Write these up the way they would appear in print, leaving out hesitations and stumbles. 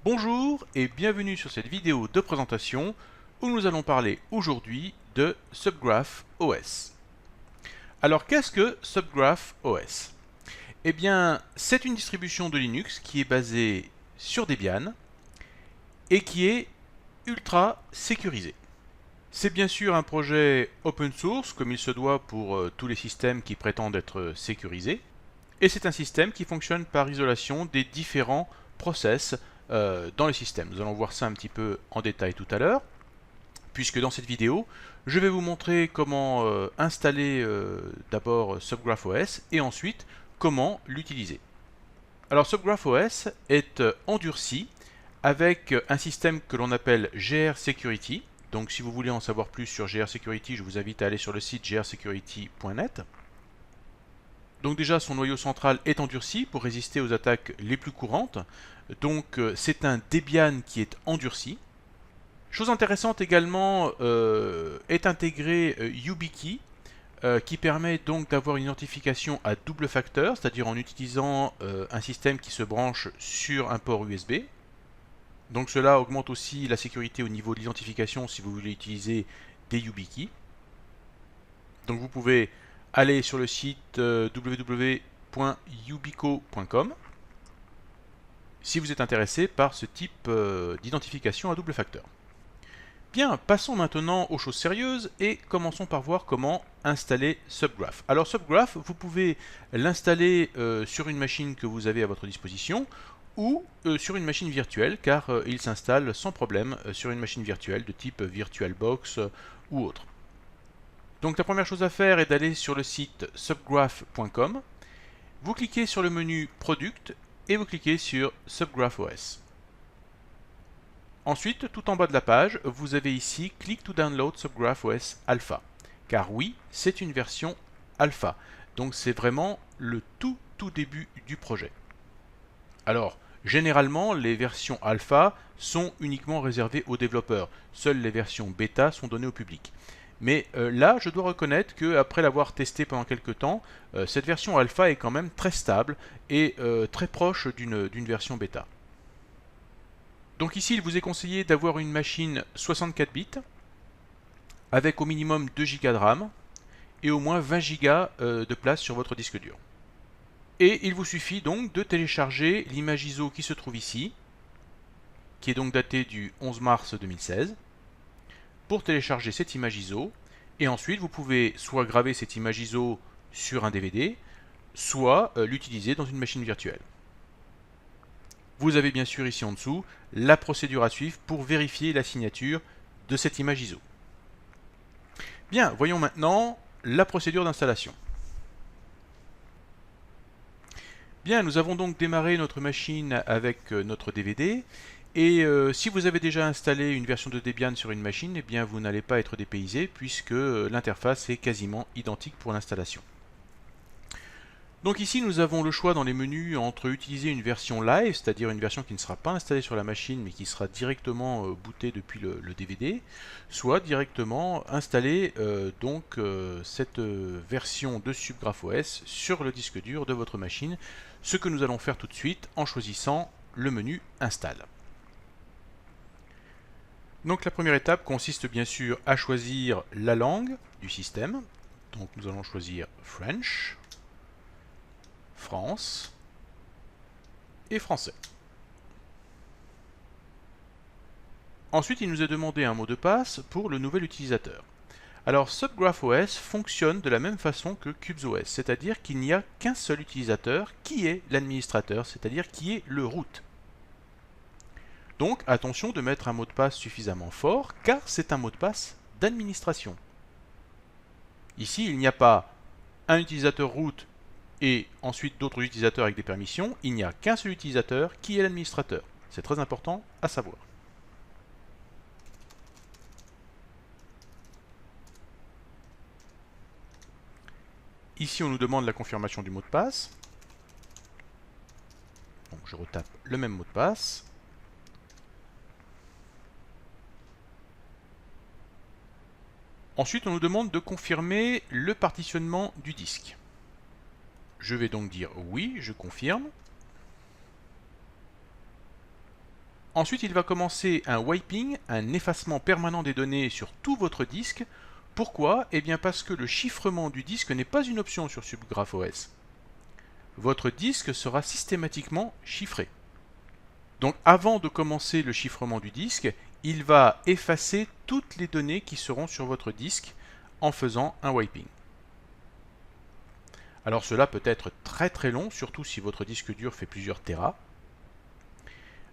Bonjour et bienvenue sur cette vidéo de présentation où nous allons parler aujourd'hui de Subgraph OS. Alors qu'est-ce que Subgraph OS? Eh bien, c'est une distribution de Linux qui est basée sur Debian et qui est ultra sécurisée. C'est bien sûr un projet open source comme il se doit pour tous les systèmes qui prétendent être sécurisés. Et c'est un système qui fonctionne par isolation des différents process dans le système. Nous allons voir ça un petit peu en détail tout à l'heure, puisque dans cette vidéo, je vais vous montrer comment installer d'abord Subgraph OS et ensuite comment l'utiliser. Alors Subgraph OS est endurci avec un système que l'on appelle GR Security. Donc si vous voulez en savoir plus sur GR Security, je vous invite à aller sur le site grsecurity.net. Donc déjà, son noyau central est endurci pour résister aux attaques les plus courantes. Donc c'est un Debian qui est endurci. Chose intéressante également, est intégré YubiKey, qui permet donc d'avoir une identification à double facteur, c'est-à-dire en utilisant un système qui se branche sur un port USB. Donc cela augmente aussi la sécurité au niveau de l'identification si vous voulez utiliser des YubiKey. Donc vous pouvez aller sur le site www.yubico.com si vous êtes intéressé par ce type d'identification à double facteur. Bien, passons maintenant aux choses sérieuses et commençons par voir comment installer Subgraph. Alors Subgraph, vous pouvez l'installer sur une machine que vous avez à votre disposition ou sur une machine virtuelle car il s'installe sans problème sur une machine virtuelle de type VirtualBox ou autre. Donc la première chose à faire est d'aller sur le site subgraph.com. Vous cliquez sur le menu Product et vous cliquez sur Subgraph OS. Ensuite, tout en bas de la page, vous avez ici Click to download Subgraph OS Alpha. Car oui, c'est une version alpha. Donc c'est vraiment le tout début du projet. Alors, généralement, les versions alpha sont uniquement réservées aux développeurs. Seules les versions bêta sont données au public. Mais là, je dois reconnaître qu'après l'avoir testé pendant quelques temps, cette version alpha est quand même très stable et très proche d'une version bêta. Donc ici, il vous est conseillé d'avoir une machine 64 bits avec au minimum 2 Go de RAM et au moins 20 Go de place sur votre disque dur. Et il vous suffit donc de télécharger l'image ISO qui se trouve ici, qui est donc datée du 11 mars 2016, pour télécharger cette image ISO. Et ensuite, vous pouvez soit graver cette image ISO sur un DVD, soit l'utiliser dans une machine virtuelle. Vous avez bien sûr ici en dessous la procédure à suivre pour vérifier la signature de cette image ISO. Bien, voyons maintenant la procédure d'installation. Bien, nous avons donc démarré notre machine avec notre DVD. Et si vous avez déjà installé une version de Debian sur une machine, eh bien vous n'allez pas être dépaysé puisque l'interface est quasiment identique pour l'installation. Donc ici nous avons le choix dans les menus entre utiliser une version live, c'est-à-dire une version qui ne sera pas installée sur la machine mais qui sera directement bootée depuis le DVD, soit directement installer cette version de Subgraph OS sur le disque dur de votre machine, ce que nous allons faire tout de suite en choisissant le menu Install. Donc la première étape consiste bien sûr à choisir la langue du système. Donc nous allons choisir French, France et français. Ensuite, il nous est demandé un mot de passe pour le nouvel utilisateur. Alors Subgraph OS fonctionne de la même façon que CubesOS, c'est-à-dire qu'il n'y a qu'un seul utilisateur qui est l'administrateur, c'est-à-dire qui est le root. Donc attention de mettre un mot de passe suffisamment fort, car c'est un mot de passe d'administration. Ici, il n'y a pas un utilisateur root et ensuite d'autres utilisateurs avec des permissions, il n'y a qu'un seul utilisateur qui est l'administrateur. C'est très important à savoir. Ici, on nous demande la confirmation du mot de passe. Donc je retape le même mot de passe. Ensuite, on nous demande de confirmer le partitionnement du disque. Je vais donc dire oui, je confirme. Ensuite, il va commencer un wiping, un effacement permanent des données sur tout votre disque. Pourquoi? Eh bien parce que le chiffrement du disque n'est pas une option sur SubGraph OS. Votre disque sera systématiquement chiffré. Donc avant de commencer le chiffrement du disque, il va effacer toutes les données qui seront sur votre disque en faisant un wiping. Alors cela peut être très très long, surtout si votre disque dur fait plusieurs téras.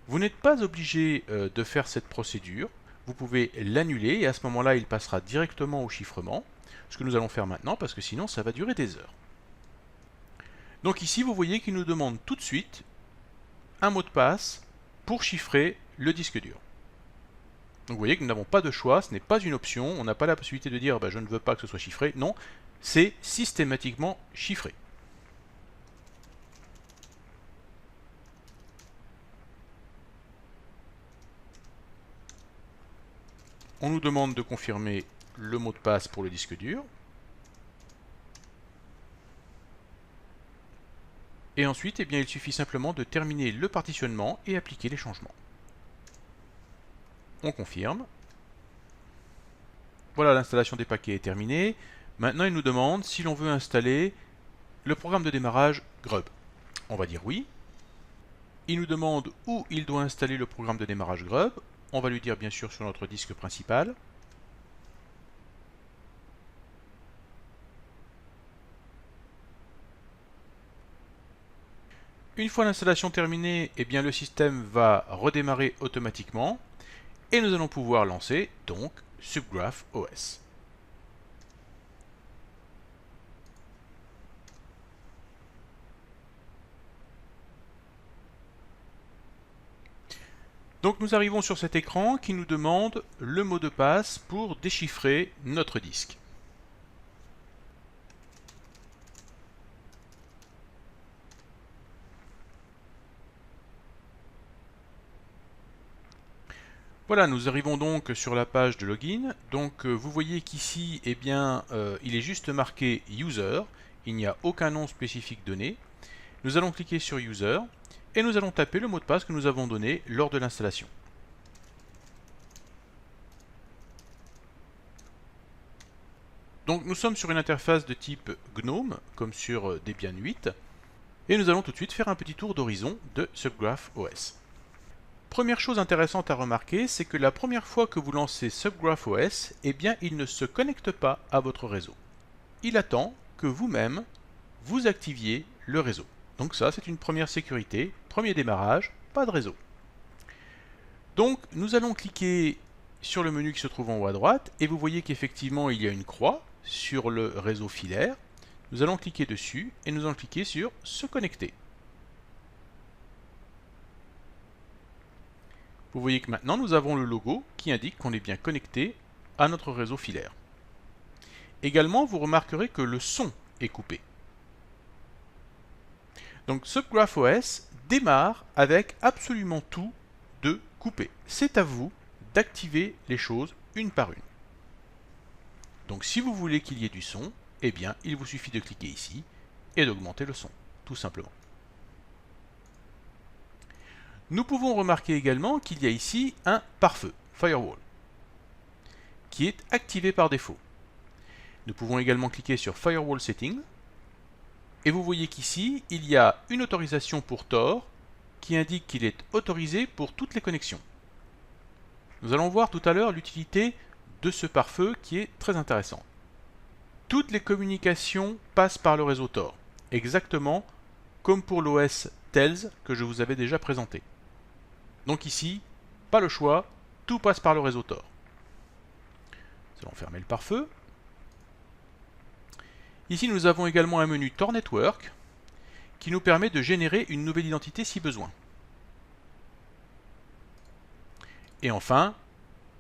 Vous n'êtes pas obligé de faire cette procédure, vous pouvez l'annuler et à ce moment-là il passera directement au chiffrement, ce que nous allons faire maintenant parce que sinon ça va durer des heures. Donc ici vous voyez qu'il nous demande tout de suite un mot de passe pour chiffrer le disque dur. Donc vous voyez que nous n'avons pas de choix, ce n'est pas une option, on n'a pas la possibilité de dire je ne veux pas que ce soit chiffré, non, c'est systématiquement chiffré. On nous demande de confirmer le mot de passe pour le disque dur. Et ensuite, eh bien, il suffit simplement de terminer le partitionnement et appliquer les changements. On confirme. Voilà, l'installation des paquets est terminée. Maintenant, il nous demande si l'on veut installer le programme de démarrage Grub. On va dire oui. Il nous demande où il doit installer le programme de démarrage Grub. On va lui dire bien sûr sur notre disque principal. Une fois l'installation terminée, eh bien, le système va redémarrer automatiquement et nous allons pouvoir lancer donc SubGraph OS. Donc nous arrivons sur cet écran qui nous demande le mot de passe pour déchiffrer notre disque. Voilà, nous arrivons donc sur la page de login. Donc vous voyez qu'ici, eh bien, il est juste marqué User. Il n'y a aucun nom spécifique donné. Nous allons cliquer sur User et nous allons taper le mot de passe que nous avons donné lors de l'installation. Donc nous sommes sur une interface de type GNOME, comme sur Debian 8, et nous allons tout de suite faire un petit tour d'horizon de SubGraph OS. Première chose intéressante à remarquer, c'est que la première fois que vous lancez SubGraph OS, eh bien il ne se connecte pas à votre réseau. Il attend que vous-même, vous activiez le réseau. Donc ça, c'est une première sécurité, premier démarrage, pas de réseau. Donc nous allons cliquer sur le menu qui se trouve en haut à droite, et vous voyez qu'effectivement il y a une croix sur le réseau filaire. Nous allons cliquer dessus, et nous allons cliquer sur « Se connecter ». Vous voyez que maintenant nous avons le logo qui indique qu'on est bien connecté à notre réseau filaire. Également, vous remarquerez que le son est coupé. Donc SubGraph OS démarre avec absolument tout de coupé. C'est à vous d'activer les choses une par une. Donc si vous voulez qu'il y ait du son, eh bien il vous suffit de cliquer ici et d'augmenter le son, tout simplement. Nous pouvons remarquer également qu'il y a ici un pare-feu, Firewall, qui est activé par défaut. Nous pouvons également cliquer sur Firewall Settings, et vous voyez qu'ici, il y a une autorisation pour Tor, qui indique qu'il est autorisé pour toutes les connexions. Nous allons voir tout à l'heure l'utilité de ce pare-feu qui est très intéressant. Toutes les communications passent par le réseau Tor, exactement comme pour l'OS Tails que je vous avais déjà présenté. Donc ici, pas le choix, tout passe par le réseau Tor. Nous allons fermer le pare-feu. Ici, nous avons également un menu Tor Network qui nous permet de générer une nouvelle identité si besoin. Et enfin,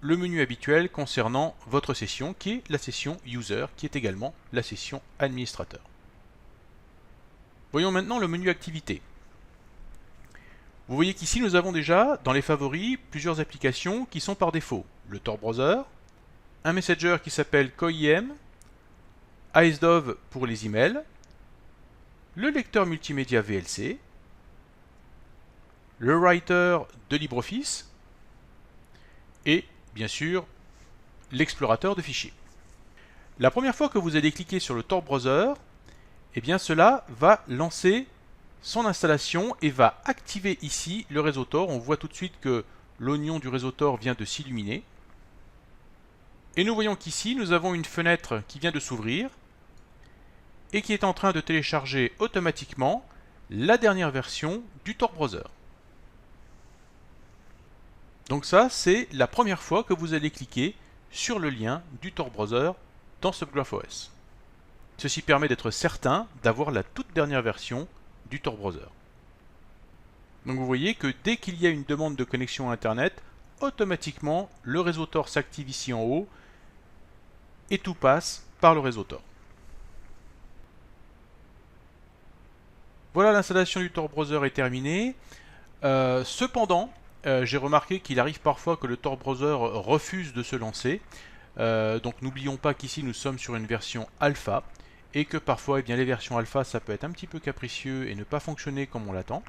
le menu habituel concernant votre session qui est la session User, qui est également la session Administrateur. Voyons maintenant le menu Activité. Vous voyez qu'ici nous avons déjà dans les favoris plusieurs applications qui sont par défaut. Le Tor Browser, un messenger qui s'appelle KoIM, IceDove pour les emails, le lecteur multimédia VLC, le writer de LibreOffice et bien sûr l'explorateur de fichiers. La première fois que vous allez cliquer sur le Tor Browser, eh bien cela va lancer son installation et va activer ici le réseau Tor. On voit tout de suite que l'oignon du réseau Tor vient de s'illuminer. Et nous voyons qu'ici, nous avons une fenêtre qui vient de s'ouvrir et qui est en train de télécharger automatiquement la dernière version du Tor Browser. Donc ça, c'est la première fois que vous allez cliquer sur le lien du Tor Browser dans SubGraphOS. Ceci permet d'être certain d'avoir la toute dernière version du Tor Browser. Donc vous voyez que dès qu'il y a une demande de connexion à Internet, automatiquement le réseau Tor s'active ici en haut et tout passe par le réseau Tor. Voilà, l'installation du Tor Browser est terminée. Cependant, j'ai remarqué qu'il arrive parfois que le Tor Browser refuse de se lancer. Donc n'oublions pas qu'ici nous sommes sur une version alpha et que parfois les versions alpha ça peut être un petit peu capricieux et ne pas fonctionner comme on l'attend.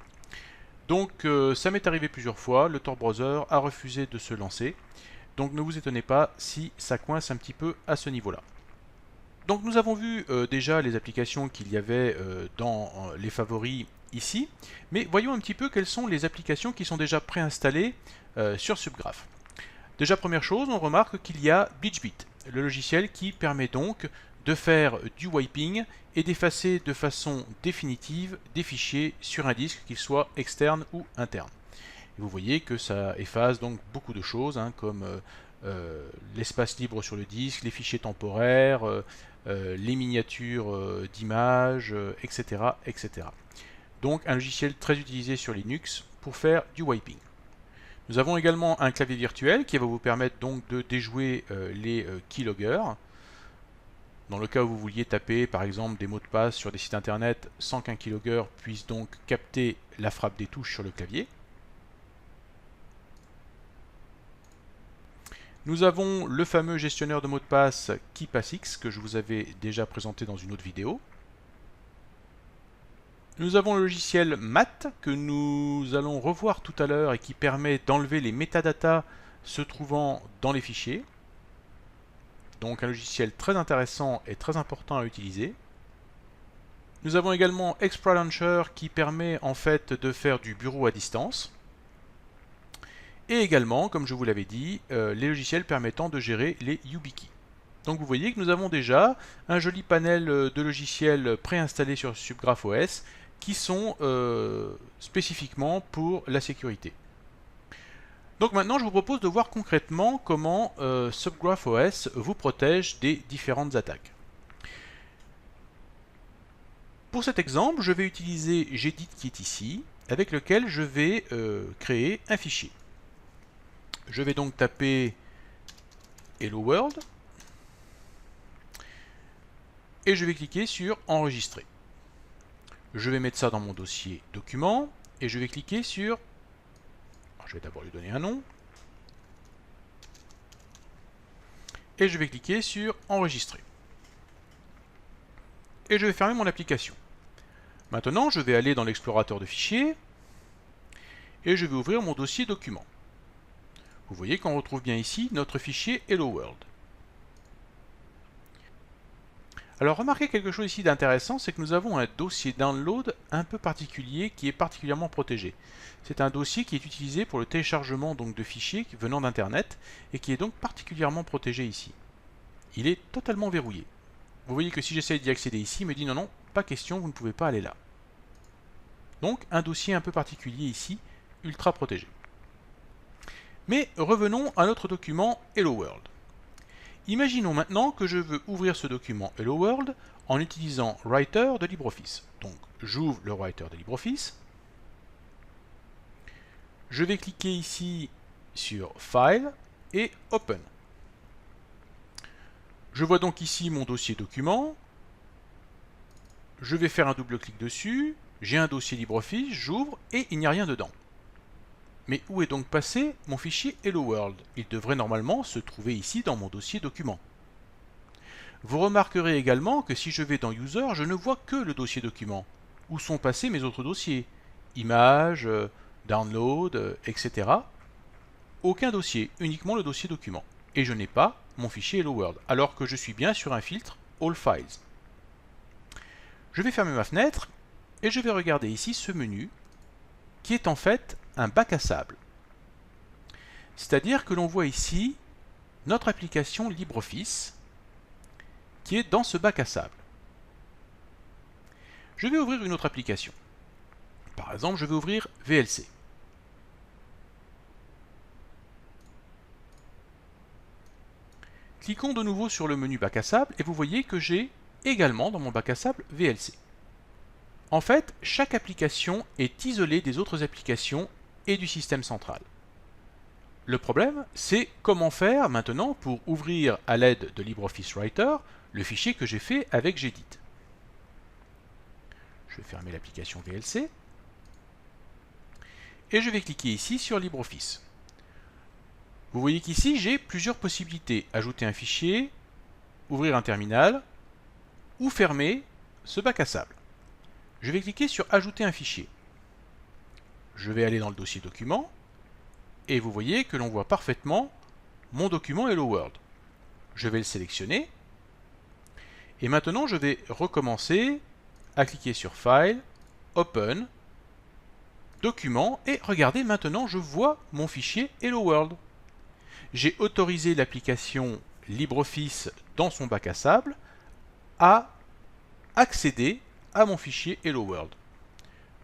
Donc ça m'est arrivé plusieurs fois, le Tor Browser a refusé de se lancer. Donc ne vous étonnez pas si ça coince un petit peu à ce niveau-là. Donc nous avons vu déjà les applications qu'il y avait dans les favoris ici, mais voyons un petit peu quelles sont les applications qui sont déjà préinstallées sur SubGraph. Déjà première chose, on remarque qu'il y a BleachBit, le logiciel qui permet donc de faire du wiping et d'effacer de façon définitive des fichiers sur un disque, qu'ils soient externes ou internes. Et vous voyez que ça efface donc beaucoup de choses, hein, comme l'espace libre sur le disque, les fichiers temporaires, les miniatures d'images, etc., etc. Donc un logiciel très utilisé sur Linux pour faire du wiping. Nous avons également un clavier virtuel qui va vous permettre donc de déjouer les keyloggers. Dans le cas où vous vouliez taper par exemple des mots de passe sur des sites internet sans qu'un keylogger puisse donc capter la frappe des touches sur le clavier. Nous avons le fameux gestionnaire de mots de passe KeePassX que je vous avais déjà présenté dans une autre vidéo. Nous avons le logiciel Mat que nous allons revoir tout à l'heure et qui permet d'enlever les métadatas se trouvant dans les fichiers. Donc un logiciel très intéressant et très important à utiliser. Nous avons également Exploit Launcher qui permet en fait de faire du bureau à distance. Et également, comme je vous l'avais dit, les logiciels permettant de gérer les YubiKey. Donc vous voyez que nous avons déjà un joli panel de logiciels préinstallés sur SubGraphOS qui sont spécifiquement pour la sécurité. Donc maintenant je vous propose de voir concrètement comment SubGraphOS vous protège des différentes attaques. Pour cet exemple, je vais utiliser Gedit qui est ici, avec lequel je vais créer un fichier. Je vais donc taper Hello World et je vais cliquer sur Enregistrer. Je vais mettre ça dans mon dossier Documents et je vais cliquer sur... Je vais d'abord lui donner un nom. Et je vais cliquer sur Enregistrer. Et je vais fermer mon application. Maintenant, je vais aller dans l'explorateur de fichiers et je vais ouvrir mon dossier Documents. Vous voyez qu'on retrouve bien ici notre fichier Hello World. Alors remarquez quelque chose ici d'intéressant, c'est que nous avons un dossier download un peu particulier qui est particulièrement protégé. C'est un dossier qui est utilisé pour le téléchargement donc, de fichiers venant d'Internet et qui est donc particulièrement protégé ici. Il est totalement verrouillé. Vous voyez que si j'essaie d'y accéder ici, il me dit non, non, pas question, vous ne pouvez pas aller là. Donc un dossier un peu particulier ici, ultra protégé. Mais revenons à notre document Hello World. Imaginons maintenant que je veux ouvrir ce document Hello World en utilisant Writer de LibreOffice. Donc j'ouvre le Writer de LibreOffice. Je vais cliquer ici sur File et Open. Je vois donc ici mon dossier document. Je vais faire un double clic dessus. J'ai un dossier LibreOffice, j'ouvre et il n'y a rien dedans. Mais où est donc passé mon fichier Hello World? Il devrait normalement se trouver ici dans mon dossier document. Vous remarquerez également que si je vais dans User, je ne vois que le dossier document. Où sont passés mes autres dossiers? Images, download, etc. Aucun dossier, uniquement le dossier document. Et je n'ai pas mon fichier Hello World, alors que je suis bien sur un filtre All Files. Je vais fermer ma fenêtre et je vais regarder ici ce menu qui est en fait un bac à sable. C'est-à-dire que l'on voit ici notre application LibreOffice qui est dans ce bac à sable. Je vais ouvrir une autre application. Par exemple, je vais ouvrir VLC. Cliquons de nouveau sur le menu bac à sable et vous voyez que j'ai également dans mon bac à sable VLC. En fait, chaque application est isolée des autres applications et du système central. Le problème, c'est comment faire maintenant pour ouvrir à l'aide de LibreOffice Writer le fichier que j'ai fait avec Gedit. Je vais fermer l'application VLC et je vais cliquer ici sur LibreOffice. Vous voyez qu'ici, j'ai plusieurs possibilités. Ajouter un fichier, ouvrir un terminal ou fermer ce bac à sable. Je vais cliquer sur Ajouter un fichier. Je vais aller dans le dossier document et vous voyez que l'on voit parfaitement mon document Hello World. Je vais le sélectionner et maintenant je vais recommencer à cliquer sur File, Open, Document et regardez maintenant je vois mon fichier Hello World. J'ai autorisé l'application LibreOffice dans son bac à sable à accéder à mon fichier Hello World.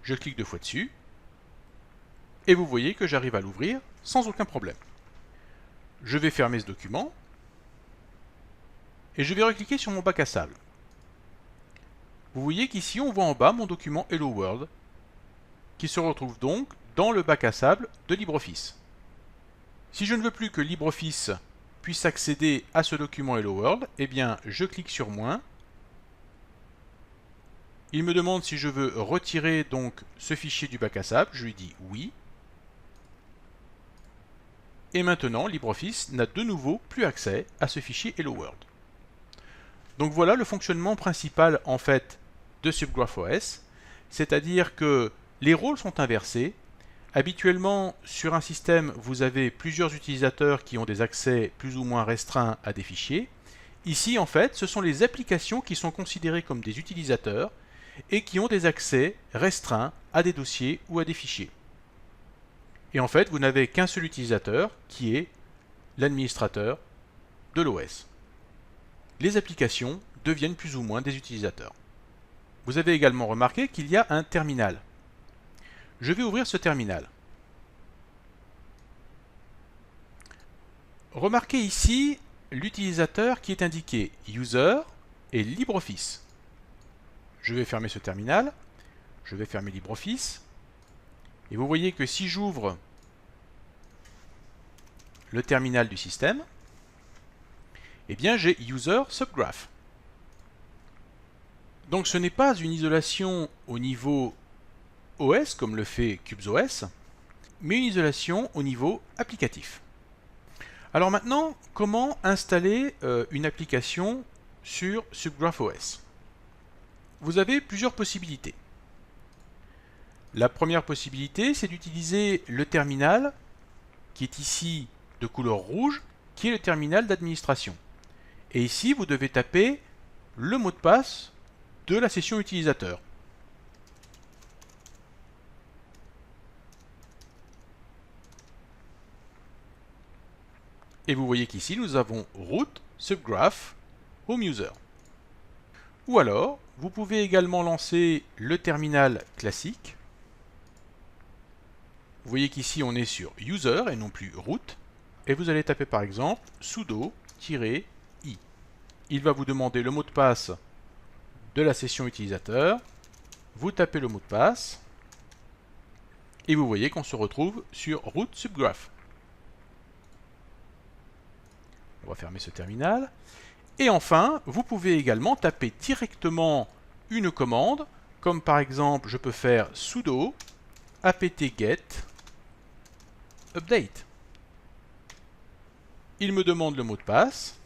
Je clique 2 fois dessus et vous voyez que j'arrive à l'ouvrir sans aucun problème. Je vais fermer ce document et je vais recliquer sur mon bac à sable. Vous voyez qu'ici on voit en bas mon document Hello World qui se retrouve donc dans le bac à sable de LibreOffice. Si je ne veux plus que LibreOffice puisse accéder à ce document Hello World, eh bien je clique sur moins. Il me demande si je veux retirer donc ce fichier du bac à sable, je lui dis oui. Et maintenant LibreOffice n'a de nouveau plus accès à ce fichier Hello World. Donc voilà le fonctionnement principal en fait de SubGraphOS, c'est-à-dire que les rôles sont inversés. Habituellement, sur un système, vous avez plusieurs utilisateurs qui ont des accès plus ou moins restreints à des fichiers. Ici, en fait, ce sont les applications qui sont considérées comme des utilisateurs et qui ont des accès restreints à des dossiers ou à des fichiers. Et en fait, vous n'avez qu'un seul utilisateur qui est l'administrateur de l'OS. Les applications deviennent plus ou moins des utilisateurs. Vous avez également remarqué qu'il y a un terminal. Je vais ouvrir ce terminal. Remarquez ici l'utilisateur qui est indiqué User et LibreOffice. Je vais fermer ce terminal. Je vais fermer LibreOffice. Et vous voyez que si j'ouvre le terminal du système, eh bien j'ai User Subgraph. Donc ce n'est pas une isolation au niveau OS comme le fait CubesOS, mais une isolation au niveau applicatif. Alors maintenant, comment installer une application sur SubGraphOS? Vous avez plusieurs possibilités. La première possibilité, c'est d'utiliser le terminal qui est ici de couleur rouge, qui est le terminal d'administration. Et ici, vous devez taper le mot de passe de la session utilisateur. Et vous voyez qu'ici, nous avons root, subgraph, home user. Ou alors, vous pouvez également lancer le terminal classique. Vous voyez qu'ici, on est sur user et non plus root. Et vous allez taper par exemple sudo-i. Il va vous demander le mot de passe de la session utilisateur. Vous tapez le mot de passe. Et vous voyez qu'on se retrouve sur root subgraph. On va fermer ce terminal. Et enfin, vous pouvez également taper directement une commande, comme par exemple, je peux faire sudo apt-get update. Il me demande le mot de passe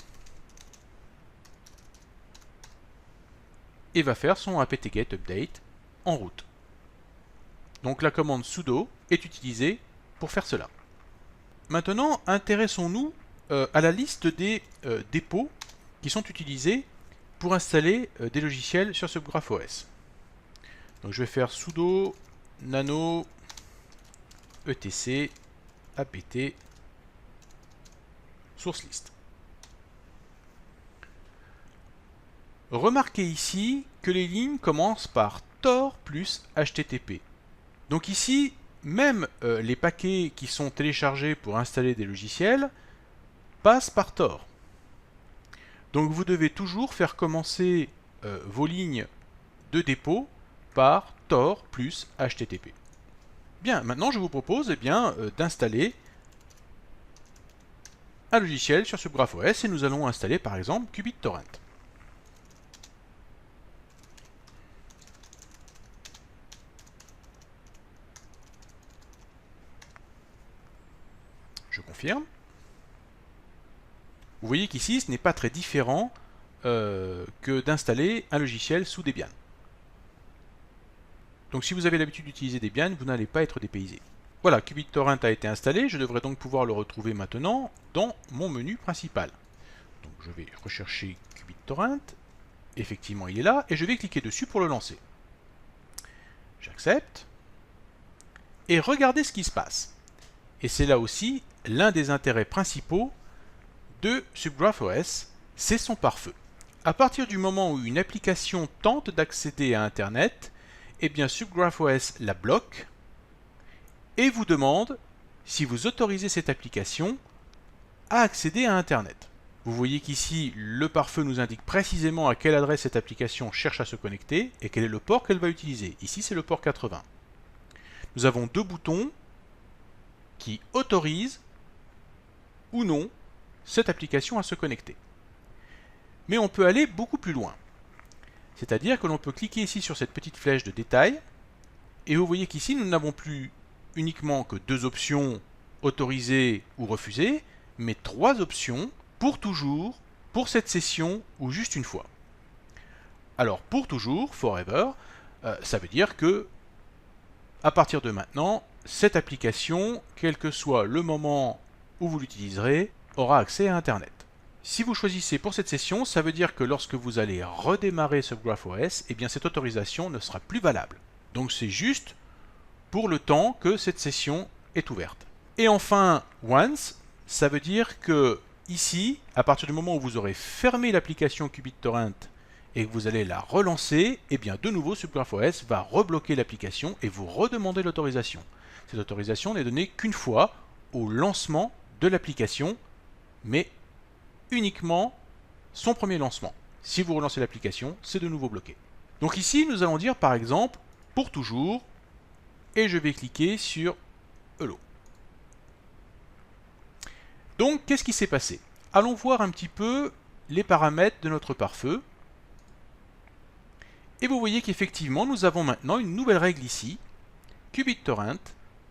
et va faire son apt-get update en route. Donc la commande sudo est utilisée pour faire cela. Maintenant, intéressons-nous à la liste des dépôts qui sont utilisés pour installer des logiciels sur Subgraph OS. Donc je vais faire sudo nano etc apt source list. Remarquez ici que les lignes commencent par tor plus http. Donc ici, même les paquets qui sont téléchargés pour installer des logiciels passent par tor. Donc vous devez toujours faire commencer vos lignes de dépôt par tor plus http. Bien, maintenant je vous propose d'installer un logiciel sur Subgraph OS et nous allons installer par exemple qBittorrent. Je confirme. Vous voyez qu'ici, ce n'est pas très différent que d'installer un logiciel sous Debian. Donc si vous avez l'habitude d'utiliser Debian, vous n'allez pas être dépaysé. Voilà, qBittorrent a été installé, je devrais donc pouvoir le retrouver maintenant dans mon menu principal. Donc je vais rechercher qBittorrent, effectivement il est là, et je vais cliquer dessus pour le lancer. J'accepte, et regardez ce qui se passe. Et c'est là aussi l'un des intérêts principaux de Subgraph OS, c'est son pare-feu. À partir du moment où une application tente d'accéder à Internet, eh bien Subgraph OS la bloque et vous demande si vous autorisez cette application à accéder à Internet. Vous voyez qu'ici, le pare-feu nous indique précisément à quelle adresse cette application cherche à se connecter et quel est le port qu'elle va utiliser. Ici, c'est le port 80. Nous avons deux boutons qui autorisent ou non cette application à se connecter. Mais on peut aller beaucoup plus loin. C'est-à-dire que l'on peut cliquer ici sur cette petite flèche de détail et vous voyez qu'ici, nous n'avons plus uniquement que deux options, autoriser ou refuser, mais trois options pour toujours, pour cette session ou juste une fois. Alors pour toujours, forever, ça veut dire que à partir de maintenant, cette application, quel que soit le moment où vous l'utiliserez, aura accès à Internet. Si vous choisissez pour cette session, ça veut dire que lorsque vous allez redémarrer Subgraph OS, eh bien cette autorisation ne sera plus valable. Donc c'est juste pour le temps que cette session est ouverte. Et enfin, once, ça veut dire que ici, à partir du moment où vous aurez fermé l'application qBittorrent et que vous allez la relancer, eh bien de nouveau Subgraph OS va rebloquer l'application et vous redemander l'autorisation. Cette autorisation n'est donnée qu'une fois au lancement de l'application, mais uniquement son premier lancement. Si vous relancez l'application, c'est de nouveau bloqué. Donc ici, nous allons dire par exemple, pour toujours, et je vais cliquer sur Hello. Donc, qu'est-ce qui s'est passé? Allons voir un petit peu les paramètres de notre pare-feu. Et vous voyez qu'effectivement, nous avons maintenant une nouvelle règle ici, qBittorrent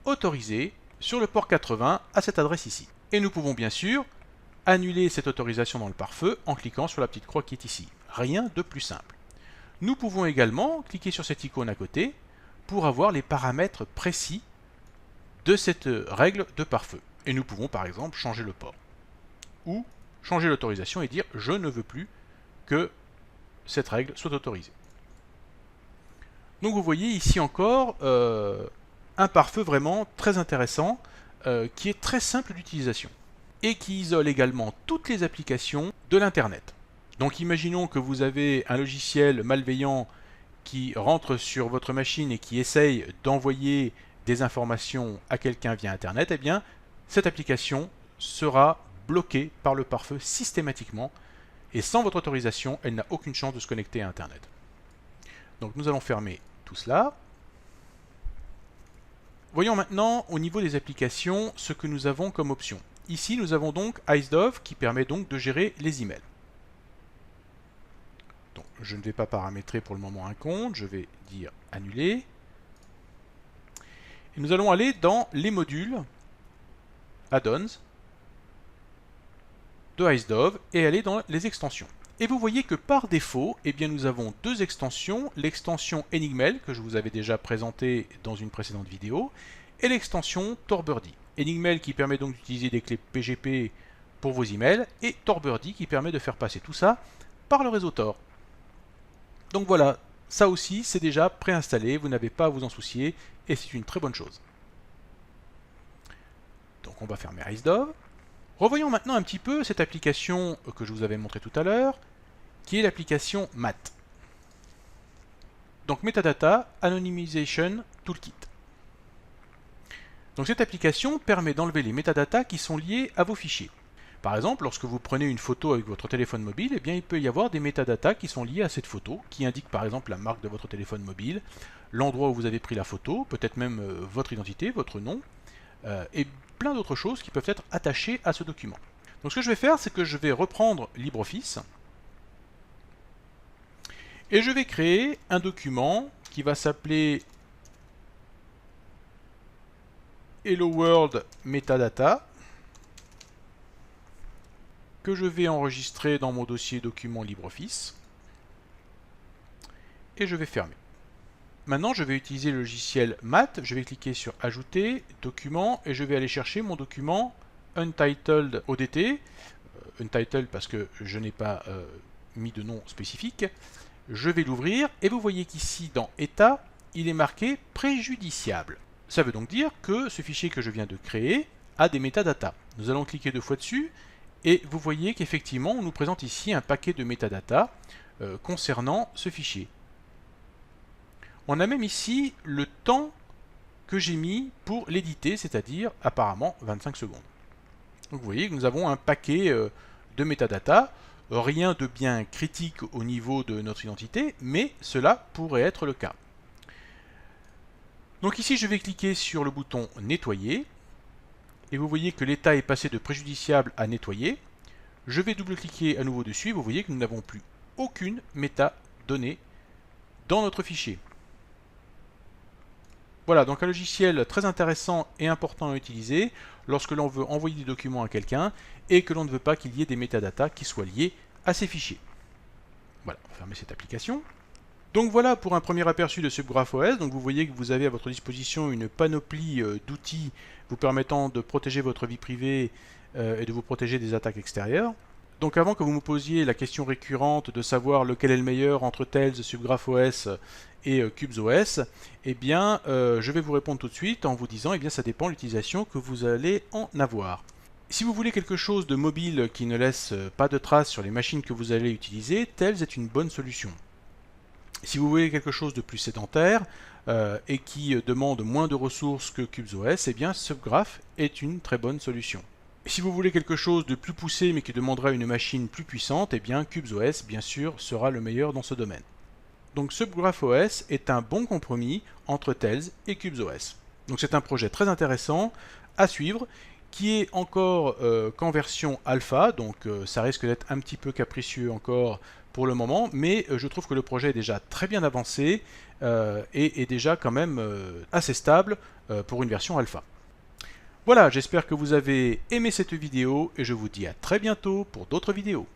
autorisé sur le port 80 à cette adresse ici. Et nous pouvons bien sûr annuler cette autorisation dans le pare-feu en cliquant sur la petite croix qui est ici. Rien de plus simple. Nous pouvons également cliquer sur cette icône à côté pour avoir les paramètres précis de cette règle de pare-feu. Et nous pouvons par exemple changer le port. Ou changer l'autorisation et dire je ne veux plus que cette règle soit autorisée. Donc vous voyez ici encore un pare-feu vraiment très intéressant qui est très simple d'utilisation et qui isole également toutes les applications de l'Internet. Donc imaginons que vous avez un logiciel malveillant qui rentre sur votre machine et qui essaye d'envoyer des informations à quelqu'un via Internet, eh bien cette application sera bloquée par le pare-feu systématiquement et sans votre autorisation, elle n'a aucune chance de se connecter à Internet. Donc nous allons fermer tout cela. Voyons maintenant au niveau des applications ce que nous avons comme option. Ici nous avons donc IceDove qui permet donc de gérer les emails. Donc je ne vais pas paramétrer pour le moment un compte, je vais dire annuler. Et nous allons aller dans les modules add-ons de IceDove et aller dans les extensions. Et vous voyez que par défaut, eh bien, nous avons deux extensions, l'extension Enigmail, que je vous avais déjà présenté dans une précédente vidéo, et l'extension Torbirdie. Enigmail qui permet donc d'utiliser des clés PGP pour vos emails, et Torbirdie qui permet de faire passer tout ça par le réseau Tor. Donc voilà, ça aussi c'est déjà préinstallé, vous n'avez pas à vous en soucier, et c'est une très bonne chose. Donc on va fermer IceDove. Revoyons maintenant un petit peu cette application que je vous avais montrée tout à l'heure, qui est l'application MAT. Donc Metadata Anonymization Toolkit. Donc cette application permet d'enlever les métadatas qui sont liés à vos fichiers. Par exemple, lorsque vous prenez une photo avec votre téléphone mobile, eh bien, il peut y avoir des métadatas qui sont liés à cette photo, qui indiquent par exemple la marque de votre téléphone mobile, l'endroit où vous avez pris la photo, peut-être même votre identité, votre nom, et plein d'autres choses qui peuvent être attachées à ce document. Donc ce que je vais faire, c'est que je vais reprendre LibreOffice et je vais créer un document qui va s'appeler Hello World Metadata, que je vais enregistrer dans mon dossier document LibreOffice et je vais fermer. Maintenant, je vais utiliser le logiciel MAT, je vais cliquer sur Ajouter, Document, et je vais aller chercher mon document Untitled ODT, Untitled parce que je n'ai pas mis de nom spécifique. Je vais l'ouvrir, et vous voyez qu'ici, dans État, il est marqué préjudiciable. Ça veut donc dire que ce fichier que je viens de créer a des métadatas. Nous allons cliquer 2 fois dessus, et vous voyez qu'effectivement, on nous présente ici un paquet de métadatas concernant ce fichier. On a même ici le temps que j'ai mis pour l'éditer, c'est-à-dire apparemment 25 secondes. Donc vous voyez que nous avons un paquet de métadatas, rien de bien critique au niveau de notre identité, mais cela pourrait être le cas. Donc ici je vais cliquer sur le bouton nettoyer, et vous voyez que l'état est passé de préjudiciable à nettoyer. Je vais double-cliquer à nouveau dessus, et vous voyez que nous n'avons plus aucune métadonnée dans notre fichier. Voilà, donc un logiciel très intéressant et important à utiliser lorsque l'on veut envoyer des documents à quelqu'un et que l'on ne veut pas qu'il y ait des métadatas qui soient liés à ces fichiers. Voilà, on va fermer cette application. Donc voilà pour un premier aperçu de SubGraphOS. Donc vous voyez que vous avez à votre disposition une panoplie d'outils vous permettant de protéger votre vie privée et de vous protéger des attaques extérieures. Donc avant que vous me posiez la question récurrente de savoir lequel est le meilleur entre Tails, SubGraphOS et CubesOS, eh bien je vais vous répondre tout de suite en vous disant, eh bien ça dépend de l'utilisation que vous allez en avoir. Si vous voulez quelque chose de mobile qui ne laisse pas de traces sur les machines que vous allez utiliser, Tails est une bonne solution. Si vous voulez quelque chose de plus sédentaire et qui demande moins de ressources que CubesOS, eh bien SubGraph est une très bonne solution. Si vous voulez quelque chose de plus poussé mais qui demandera une machine plus puissante, eh bien CubesOS bien sûr sera le meilleur dans ce domaine. Donc SubGraphOS est un bon compromis entre Tails et CubesOS. Donc c'est un projet très intéressant à suivre qui est encore qu'en version alpha, donc ça risque d'être un petit peu capricieux encore pour le moment, mais je trouve que le projet est déjà très bien avancé et est déjà quand même assez stable pour une version alpha. Voilà, j'espère que vous avez aimé cette vidéo et je vous dis à très bientôt pour d'autres vidéos.